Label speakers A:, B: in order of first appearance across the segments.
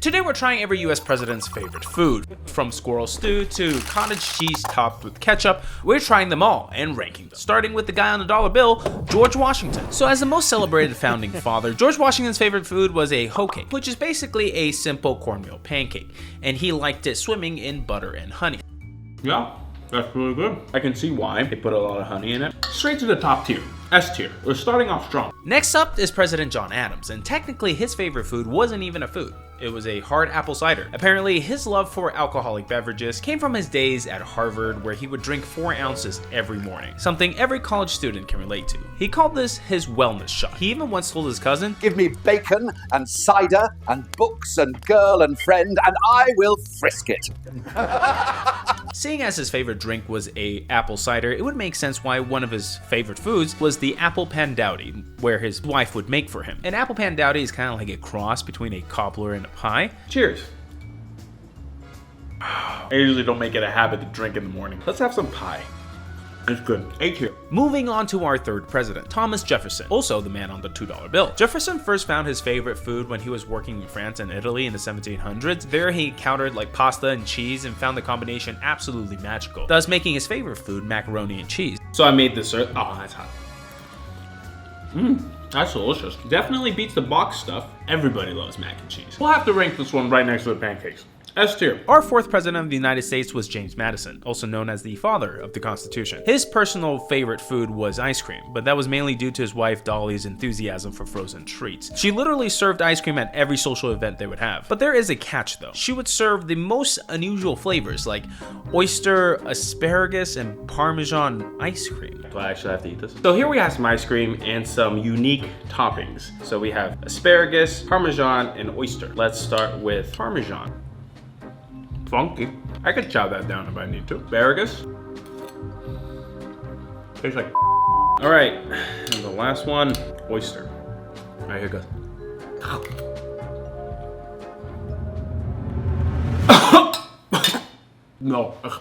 A: Today we're trying every US president's favorite food. From squirrel stew to cottage cheese topped with ketchup, we're trying them all and ranking them. Starting with the guy on the dollar bill, George Washington. So as the most celebrated founding father, George Washington's favorite food was a hoe cake, which is basically a simple cornmeal pancake, and he liked it swimming in butter and honey.
B: Yeah, that's really good. I can see why they put a lot of honey in it. Straight to the top tier, S tier. We're starting off strong.
A: Next up is President John Adams, and technically his favorite food wasn't even a food. It was a hard apple cider. Apparently, his love for alcoholic beverages came from his days at Harvard, where he would drink 4 ounces every morning, something every college student can relate to. He called this his wellness shot. He even once told his cousin,
C: "Give me bacon and cider and books and girl and friend, and I will frisk it."
A: Seeing as his favorite drink was a apple cider, it would make sense why one of his favorite foods was the apple pandowdy, where his wife would make for him. An apple pandowdy is kind of like a cross between a cobbler and a pie.
B: Cheers. I usually don't make it a habit to drink in the morning. Let's have some pie. It's good. A tier.
A: Moving on to our third president, Thomas Jefferson, also the man on the $2 bill. Jefferson first found his favorite food when he was working in France and Italy in the 1700s. There he encountered like pasta and cheese and found the combination absolutely magical, thus making his favorite food macaroni and cheese.
B: So I made this. Oh, that's hot. That's delicious. Definitely beats the box stuff. Everybody loves mac and cheese. We'll have to rank this one right next to the pancakes. S tier.
A: Our fourth president of the United States was James Madison, also known as the father of the Constitution. His personal favorite food was ice cream, but that was mainly due to his wife Dolly's enthusiasm for frozen treats. She literally served ice cream at every social event they would have. But there is a catch though. She would serve the most unusual flavors like oyster, asparagus, and Parmesan ice cream.
B: Do I actually have to eat this? So here we have some ice cream and some unique toppings. So we have asparagus, Parmesan, and oyster. Let's start with Parmesan. Funky. I could chow that down if I need to. Asparagus. Tastes like. All right, and the last one, oyster. All right, here it goes. No. If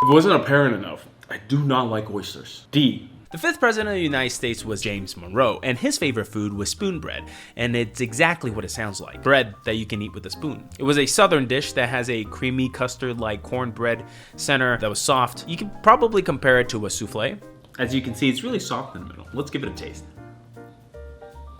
B: it wasn't apparent enough, I do not like oysters. D.
A: The fifth president of the United States was James Monroe, and his favorite food was spoon bread, and it's exactly what it sounds like, bread that you can eat with a spoon. It was a southern dish that has a creamy custard-like cornbread center that was soft. You can probably compare it to a souffle.
B: As you can see, it's really soft in the middle. Let's give it a taste.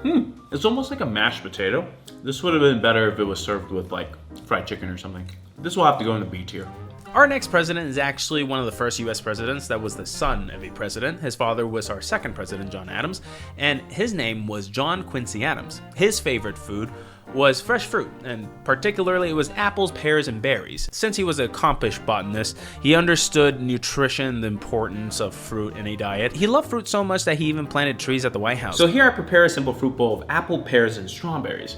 B: It's almost like a mashed potato. This would have been better if it was served with like fried chicken or something. This will have to go in the B tier.
A: Our next president is actually one of the first US presidents that was the son of a president. His father was our second president, John Adams, and his name was John Quincy Adams. His favorite food was fresh fruit, and particularly it was apples, pears, and berries. Since he was an accomplished botanist, he understood nutrition, the importance of fruit in a diet. He loved fruit so much that he even planted trees at the White House.
B: So here I prepare a simple fruit bowl of apple, pears, and strawberries.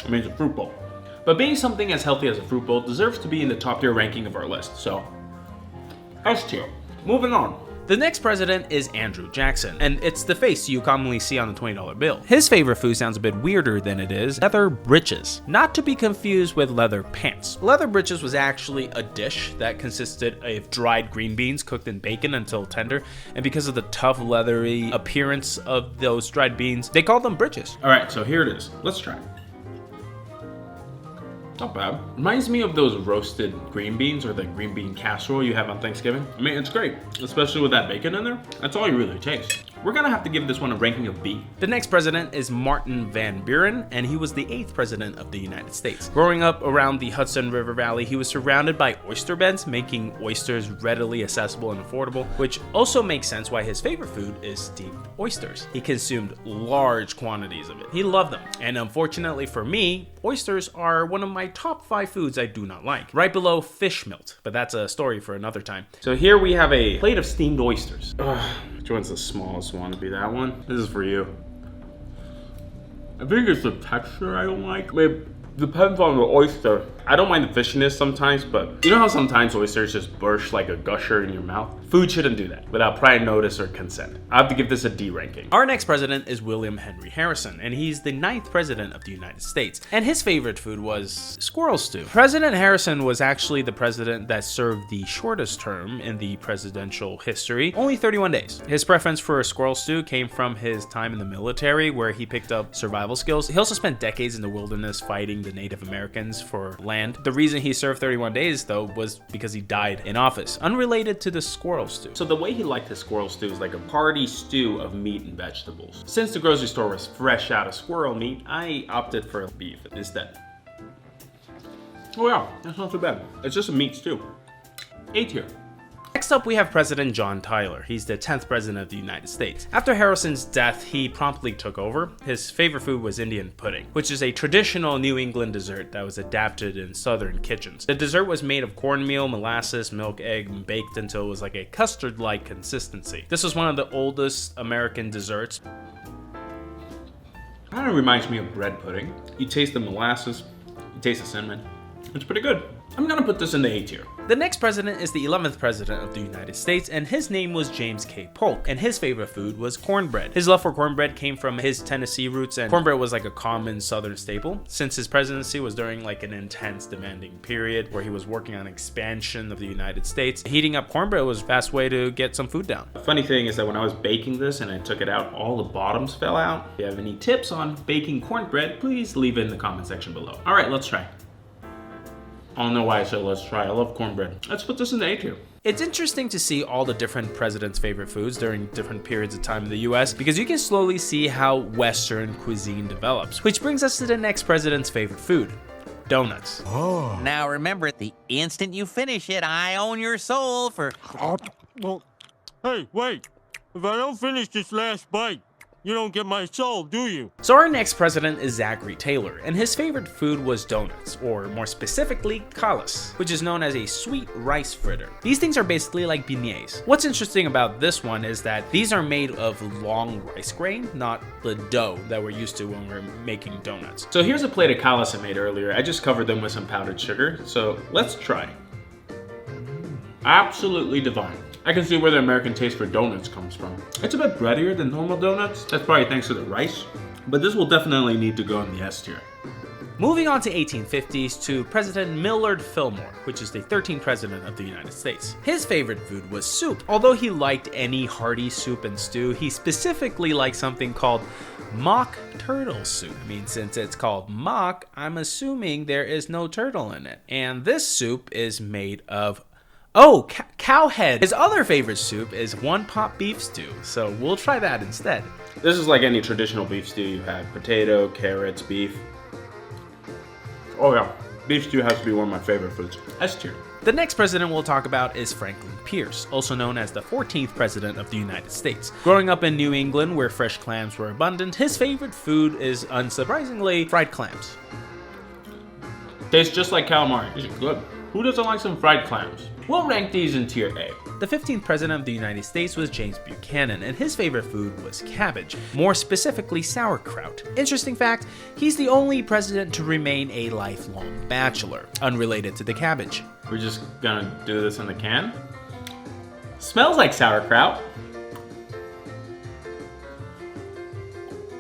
B: I mean, it's a fruit bowl. But being something as healthy as a fruit bowl deserves to be in the top tier ranking of our list, so S tier. Moving on.
A: The next president is Andrew Jackson, and it's the face you commonly see on the $20 bill. His favorite food sounds a bit weirder than it is: leather breeches. Not to be confused with leather pants. Leather breeches was actually a dish that consisted of dried green beans cooked in bacon until tender, and because of the tough, leathery appearance of those dried beans, they called them breeches.
B: All right, so here it is. Let's try it. Not bad. Reminds me of those roasted green beans or the green bean casserole you have on Thanksgiving. I mean, it's great, especially with that bacon in there. That's all you really taste. We're gonna have to give this one a ranking of B.
A: The next president is Martin Van Buren, and he was the 8th president of the United States. Growing up around the Hudson River Valley, he was surrounded by oyster beds, making oysters readily accessible and affordable, which also makes sense why his favorite food is steamed oysters. He consumed large quantities of it. He loved them, and unfortunately for me, oysters are one of my top 5 foods I do not like, right below fish melt, but that's a story for another time.
B: So here we have a plate of steamed oysters. Which one's the smallest one? To be that one? This is for you. I think it's the texture I don't like. It depends on the oyster. I don't mind the fishiness sometimes, but you know how sometimes oysters just burst like a gusher in your mouth? Food shouldn't do that without prior notice or consent. I have to give this a D ranking.
A: Our next president is William Henry Harrison, and he's the 9th president of the United States. And his favorite food was squirrel stew. President Harrison was actually the president that served the shortest term in the presidential history, only 31 days. His preference for squirrel stew came from his time in the military, where he picked up survival skills. He also spent decades in the wilderness fighting the Native Americans for land. The reason he served 31 days, though, was because he died in office, unrelated to the squirrel stew.
B: So the way he liked his squirrel stew is like a hearty stew of meat and vegetables. Since the grocery store was fresh out of squirrel meat, I opted for beef instead. Oh yeah, that's not too bad. It's just a meat stew. A tier.
A: Next up, we have President John Tyler. He's the 10th president of the United States. After Harrison's death, he promptly took over. His favorite food was Indian pudding, which is a traditional New England dessert that was adapted in southern kitchens. The dessert was made of cornmeal, molasses, milk, egg, and baked until it was like a custard-like consistency. This was one of the oldest American desserts.
B: Kind of reminds me of bread pudding. You taste the molasses, you taste the cinnamon. It's pretty good. I'm gonna put this in the A tier.
A: The next president is the 11th president of the United States, and his name was James K. Polk, and his favorite food was cornbread. His love for cornbread came from his Tennessee roots, and cornbread was like a common southern staple. Since his presidency was during like an intense, demanding period where he was working on expansion of the United States, heating up cornbread was a fast way to get some food down.
B: The funny thing is that when I was baking this and I took it out, all the bottoms fell out. If you have any tips on baking cornbread, please leave it in the comment section below. All right, let's try. I don't know why I said let's try. I love cornbread. Let's put this in the A tier.
A: It's interesting to see all the different presidents' favorite foods during different periods of time in the US, because you can slowly see how Western cuisine develops. Which brings us to the next president's favorite food, donuts.
D: Oh. Now remember, the instant you finish it, I own your soul for...
E: Well, hey, wait. If I don't finish this last bite, you don't get my soul, do you?
A: So our next president is Zachary Taylor, and his favorite food was donuts, or more specifically, callas, which is known as a sweet rice fritter. These things are basically like beignets. What's interesting about this one is that these are made of long rice grain, not the dough that we're used to when we're making donuts.
B: So here's a plate of callas I made earlier. I just covered them with some powdered sugar. So let's try. Absolutely divine. I can see where the American taste for donuts comes from. It's a bit breadier than normal donuts. That's probably thanks to the rice, but this will definitely need to go in the S tier.
A: Moving on to 1850s to President Millard Fillmore, which is the 13th president of the United States. His favorite food was soup. Although he liked any hearty soup and stew, he specifically liked something called mock turtle soup. I mean, since it's called mock, I'm assuming there is no turtle in it. And this soup is made of cow head. His other favorite soup is one pot beef stew, so we'll try that instead.
B: This is like any traditional beef stew you have. Potato, carrots, beef. Oh yeah, beef stew has to be one of my favorite foods. S tier.
A: The next president we'll talk about is Franklin Pierce, also known as the 14th president of the United States. Growing up in New England, where fresh clams were abundant, his favorite food is, unsurprisingly, fried clams.
B: Tastes just like calamari. These are good. Who doesn't like some fried clams? We'll rank these in tier A.
A: The 15th president of the United States was James Buchanan, and his favorite food was cabbage, more specifically sauerkraut. Interesting fact, he's the only president to remain a lifelong bachelor, unrelated to the cabbage.
B: We're just gonna do this in the can. Smells like sauerkraut.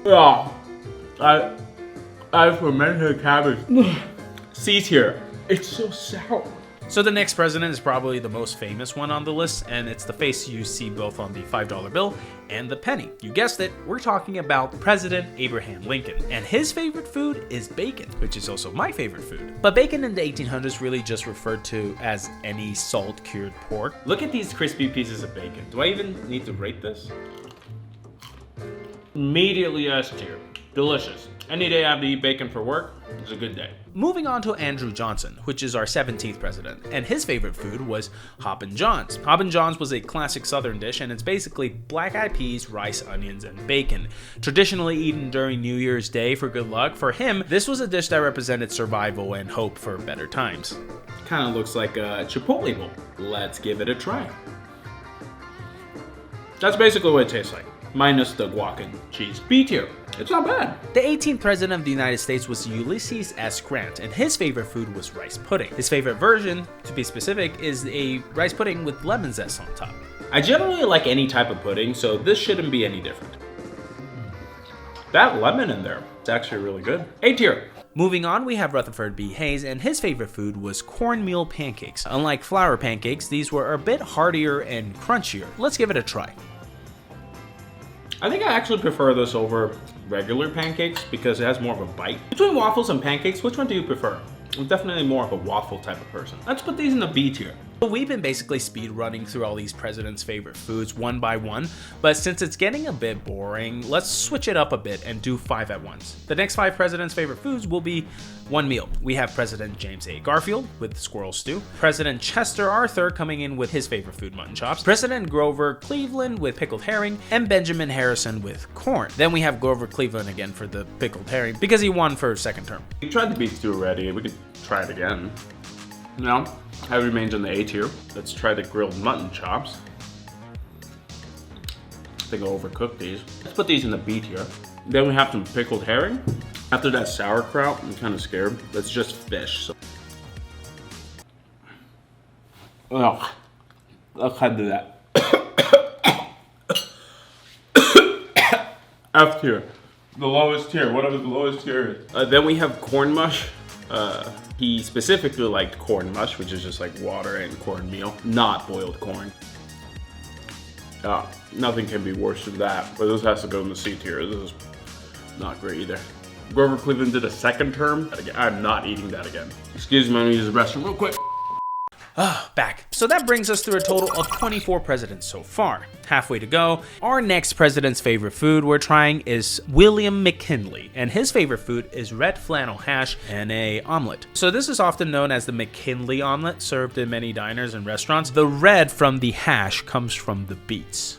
B: Oh, I fermented cabbage. C tier. It's so sour.
A: So the next president is probably the most famous one on the list, and it's the face you see both on the $5 bill and the penny. You guessed it, we're talking about President Abraham Lincoln. And his favorite food is bacon, which is also my favorite food. But bacon in the 1800s really just referred to as any salt-cured pork.
B: Look at these crispy pieces of bacon. Do I even need to rate this? Immediately S tier. Delicious. Any day I have to eat bacon for work, it's a good day.
A: Moving on to Andrew Johnson, which is our 17th president, and his favorite food was Hoppin' John's. Hoppin' John's was a classic southern dish, and it's basically black-eyed peas, rice, onions, and bacon. Traditionally eaten during New Year's Day for good luck, for him, this was a dish that represented survival and hope for better times.
B: Kind of looks like a Chipotle bowl. Let's give it a try. That's basically what it tastes like, minus the guac and cheese. B tier. It's not bad.
A: The 18th president of the United States was Ulysses S. Grant, and his favorite food was rice pudding. His favorite version, to be specific, is a rice pudding with lemon zest on top.
B: I generally like any type of pudding, so this shouldn't be any different. That lemon in there, it's actually really good. A tier.
A: Moving on, we have Rutherford B. Hayes, and his favorite food was cornmeal pancakes. Unlike flour pancakes, these were a bit heartier and crunchier. Let's give it a try.
B: I think I actually prefer this over regular pancakes because it has more of a bite. Between waffles and pancakes, which one do you prefer? I'm definitely more of a waffle type of person. Let's put these in the B tier.
A: We've been basically speed running through all these presidents' favorite foods one by one, but since it's getting a bit boring, let's switch it up a bit and do 5 at once. The next 5 presidents' favorite foods will be one meal. We have President James A. Garfield with squirrel stew, President Chester Arthur coming in with his favorite food, mutton chops, President Grover Cleveland with pickled herring, and Benjamin Harrison with corn. Then we have Grover Cleveland again for the pickled herring because he won for second term.
B: We tried the beef stew already, we could try it again. Now, that remains in the A tier. Let's try the grilled mutton chops. I think I overcooked these. Let's put these in the B tier. Then we have some pickled herring. After that sauerkraut, I'm kind of scared. That's just fish. So. Oh, let's head to that. F tier. The lowest tier. Whatever the lowest tier is. Then we have corn mush. He specifically liked corn mush, which is just like water and cornmeal, not boiled corn. Nothing can be worse than that, but this has to go in the C tier. This is not great either. Grover Cleveland did a second term. I'm not eating that again. Excuse me, I'm gonna use the restroom real quick.
A: Back. So that brings us through a total of 24 presidents so far. Halfway to go. Our next president's favorite food we're trying is William McKinley, and his favorite food is red flannel hash and a omelet. So this is often known as the McKinley omelet, served in many diners and restaurants. The red from the hash comes from the beets.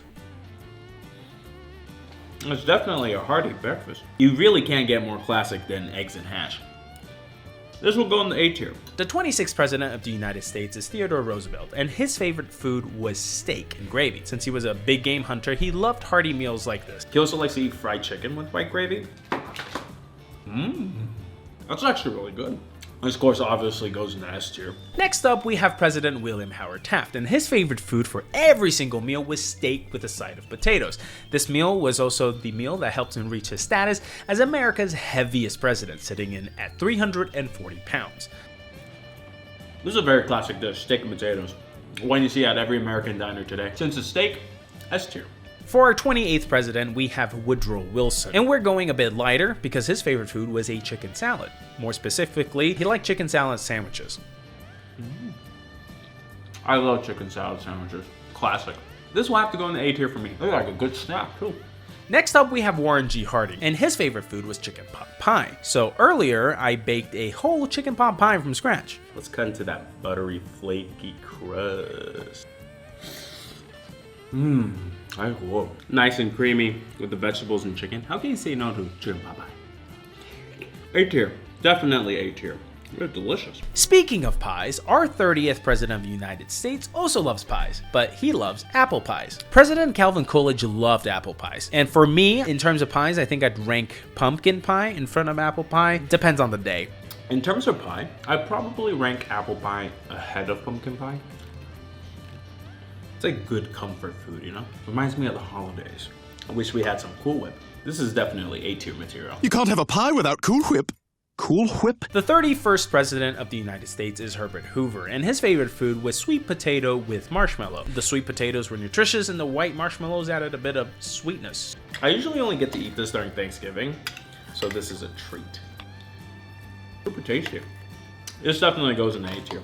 B: It's definitely a hearty breakfast. You really can't get more classic than eggs and hash. This will go in the A tier.
A: The 26th president of the United States is Theodore Roosevelt, and his favorite food was steak and gravy. Since he was a big game hunter, he loved hearty meals like this.
B: He also likes to eat fried chicken with white gravy. That's actually really good. This course obviously goes in the S tier.
A: Next up, we have President William Howard Taft, and his favorite food for every single meal was steak with a side of potatoes. This meal was also the meal that helped him reach his status as America's heaviest president, sitting in at 340 pounds.
B: This is a very classic dish, steak and potatoes. One you see at every American diner today. Since it's steak, S tier.
A: For our 28th president, we have Woodrow Wilson, and we're going a bit lighter because his favorite food was a chicken salad. More specifically, he liked chicken salad sandwiches.
B: I love chicken salad sandwiches. Classic. This will have to go in the A tier for me. Look like a good snack too.
A: Next up, we have Warren G. Harding, and his favorite food was chicken pot pie. So earlier, I baked a whole chicken pot pie from scratch.
B: Let's cut into that buttery, flaky crust. I love it. Nice and creamy with the vegetables and chicken. How can you say no to chicken pot pie? A tier. Definitely A tier. They're delicious.
A: Speaking of pies, our 30th president of the United States also loves pies, but he loves apple pies. President Calvin Coolidge loved apple pies. And for me, in terms of pies, I think I'd rank pumpkin pie in front of apple pie. Depends on the day.
B: In terms of pie, I'd probably rank apple pie ahead of pumpkin pie. It's like good comfort food, you know? Reminds me of the holidays. I wish we had some Cool Whip. This is definitely A tier material.
F: You can't have a pie without Cool Whip. Cool Whip?
A: The 31st president of the United States is Herbert Hoover, and his favorite food was sweet potato with marshmallow. The sweet potatoes were nutritious, and the white marshmallows added a bit of sweetness.
B: I usually only get to eat this during Thanksgiving, so this is a treat. Super tasty. This definitely goes in the A tier.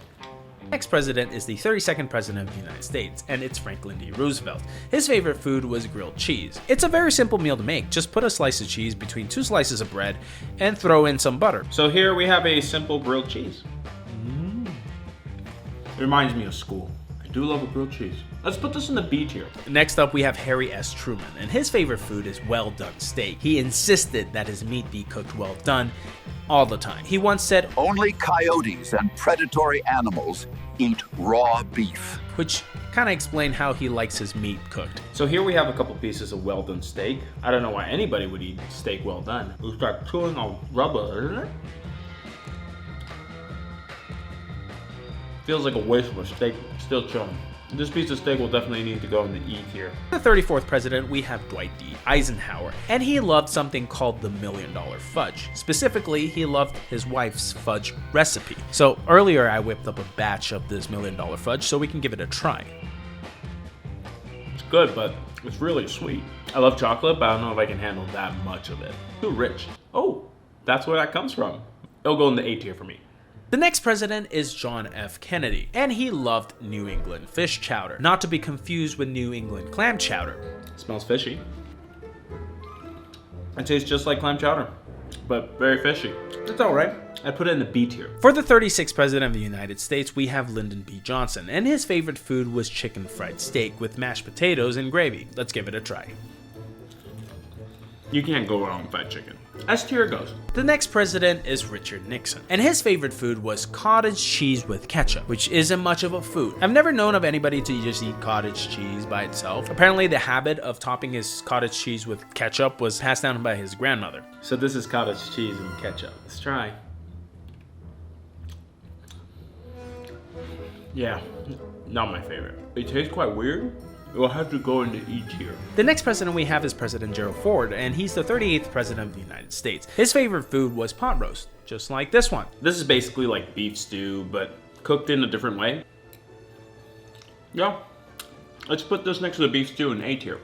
A: Next president is the 32nd president of the United States, and it's Franklin D. Roosevelt. His favorite food was grilled cheese. It's a very simple meal to make. Just put a slice of cheese between 2 slices of bread and throw in some butter.
B: So here we have a simple grilled cheese. It reminds me of school. I do love a grilled cheese. Let's put this in the B tier.
A: Next up, we have Harry S. Truman, and his favorite food is well-done steak. He insisted that his meat be cooked well done all the time. He once said,
C: Only coyotes and predatory animals eat raw beef.
A: which kind of explained how he likes his meat cooked.
B: So here we have a couple pieces of well done steak. I don't know why anybody would eat steak well done. We start chewing on rubber, isn't it? Feels like a waste of a steak still chilling. This piece of steak will definitely need to go in the E tier.
A: The 34th president, we have Dwight D. Eisenhower, and he loved something called the $1 Million Fudge. Specifically, he loved his wife's fudge recipe. So earlier I whipped up a batch of this $1 Million Fudge so we can give it a try.
B: It's good, but it's really sweet. I love chocolate, but I don't know if I can handle that much of it. Too rich. Oh, that's where that comes from. It'll go in the A tier for me.
A: The next president is John F. Kennedy, and he loved New England fish chowder, not to be confused with New England clam chowder.
B: It smells fishy. It tastes just like clam chowder, but very fishy. It's alright. I put it in the B tier.
A: For the 36th president of the United States, we have Lyndon B. Johnson, and his favorite food was chicken fried steak with mashed potatoes and gravy. Let's give it a try.
B: You can't go wrong with fried chicken. S tier goes.
A: The next president is Richard Nixon, and his favorite food was cottage cheese with ketchup, which isn't much of a food. I've never known of anybody to just eat cottage cheese by itself. Apparently the habit of topping his cottage cheese with ketchup was passed down by his grandmother.
B: So this is cottage cheese and ketchup. Let's try. Yeah, not my favorite. It tastes quite weird. It will have to go into E tier.
A: The next president we have is President Gerald Ford, and he's the 38th president of the United States. His favorite food was pot roast, just like this one.
B: This is basically like beef stew, but cooked in a different way. Yeah, let's put this next to the beef stew in A tier.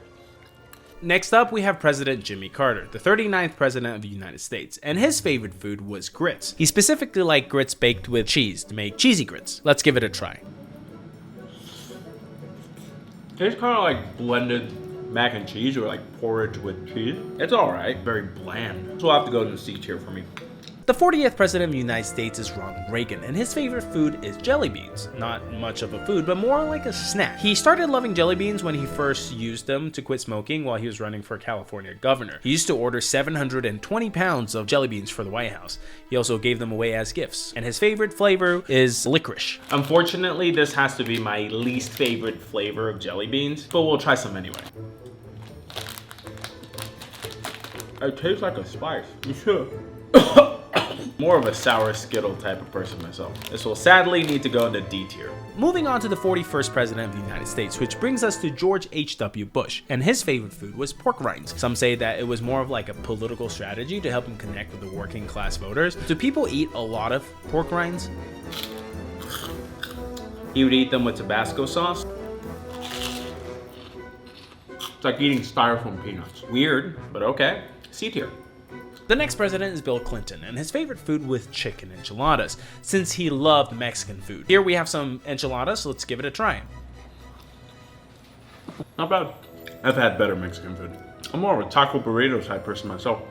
A: Next up, we have President Jimmy Carter, the 39th president of the United States, and his favorite food was grits. He specifically liked grits baked with cheese to make cheesy grits. Let's give it a try.
B: Tastes kind of like blended mac and cheese or like porridge with cheese. It's alright, very bland. So I'll have to go to the C tier for me.
A: The 40th president of the United States is Ronald Reagan, and his favorite food is jelly beans. Not much of a food, but more like a snack. He started loving jelly beans when he first used them to quit smoking while he was running for California governor. He used to order 720 pounds of jelly beans for the White House. He also gave them away as gifts, and his favorite flavor is licorice.
B: Unfortunately, this has to be my least favorite flavor of jelly beans, but we'll try some anyway. It tastes like a spice. You should. More of a sour Skittle type of person myself. This will sadly need to go into D tier.
A: Moving on to the 41st president of the United States, which brings us to George H.W. Bush, and his favorite food was pork rinds. Some say that it was more of like a political strategy to help him connect with the working class voters. Do people eat a lot of pork rinds?
B: He would eat them with Tabasco sauce. It's like eating styrofoam peanuts. Weird, but okay. C tier.
A: The next president is Bill Clinton, and his favorite food was chicken enchiladas, since he loved Mexican food. Here we have some enchiladas, so let's give it a try.
B: Not bad. I've had better Mexican food. I'm more of a taco burrito type person myself.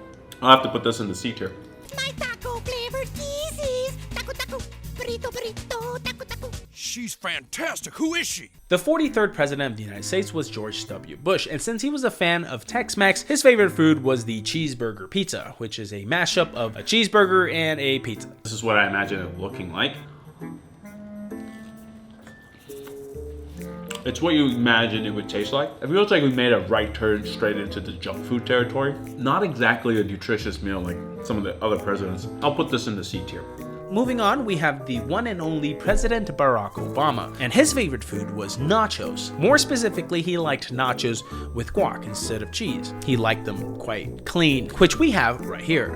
B: I'll have to put this in the C tier.
G: My taco flavored cheese. Taco, taco, burrito, burrito, taco, taco.
F: She's fantastic. Who is she?
A: The 43rd president of the United States was George W. Bush, and since he was a fan of Tex-Mex, his favorite food was the cheeseburger pizza, which is a mashup of a cheeseburger and a pizza.
B: This is what I imagine it looking like. It's what you imagine it would taste like. It feels like we made a right turn straight into the junk food territory. Not exactly a nutritious meal like some of the other presidents. I'll put this in the C tier.
A: Moving on, we have the one and only President Barack Obama, and his favorite food was nachos. More specifically, he liked nachos with guac instead of cheese. He liked them quite clean, which we have right here.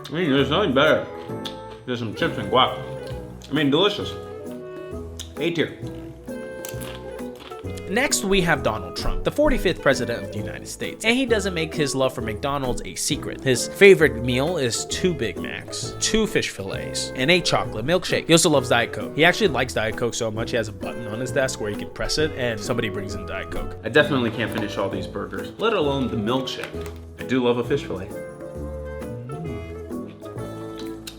B: I mean, there's nothing better. There's some chips and guac. I mean, delicious. A tier.
A: Next, we have Donald Trump, the 45th president of the United States, and he doesn't make his love for McDonald's a secret. His favorite meal is 2 Big Macs, 2 fish fillets, and a chocolate milkshake. He also loves Diet Coke. He actually likes Diet Coke so much he has a button on his desk where he can press it and somebody brings in Diet Coke.
B: I definitely can't finish all these burgers, let alone the milkshake. I do love a fish fillet.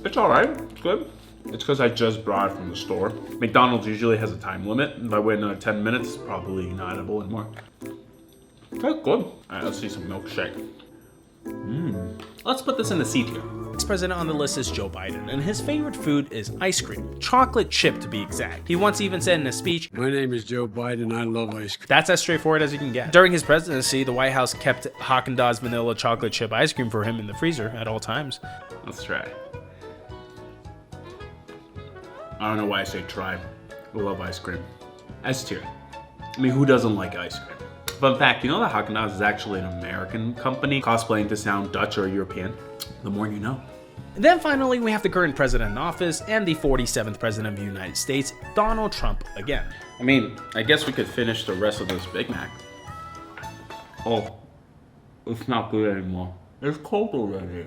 B: It's alright, it's good. It's because I just brought it from the store. McDonald's usually has a time limit. If I wait another 10 minutes, it's probably not edible anymore. Okay, good. All right, let's see some milkshake.
A: Let's put this in the C tier. Next president on the list is Joe Biden, and his favorite food is ice cream. Chocolate chip, to be exact. He once even said in a speech,
H: My name is Joe Biden. I love ice cream.
A: that's as straightforward as you can get. During his presidency, the White House kept Haagen-Dazs vanilla chocolate chip ice cream for him in the freezer at all times.
B: Let's try. I don't know why I say try. I love ice cream. S tier. I mean, who doesn't like ice cream? Fun fact, you know that Haagen-Dazs is actually an American company cosplaying to sound Dutch or European? The more you know.
A: And then finally, we have the current president in office and the 47th president of the United States, Donald Trump again.
B: I mean, I guess we could finish the rest of this Big Mac. Oh, it's not good anymore. It's cold already.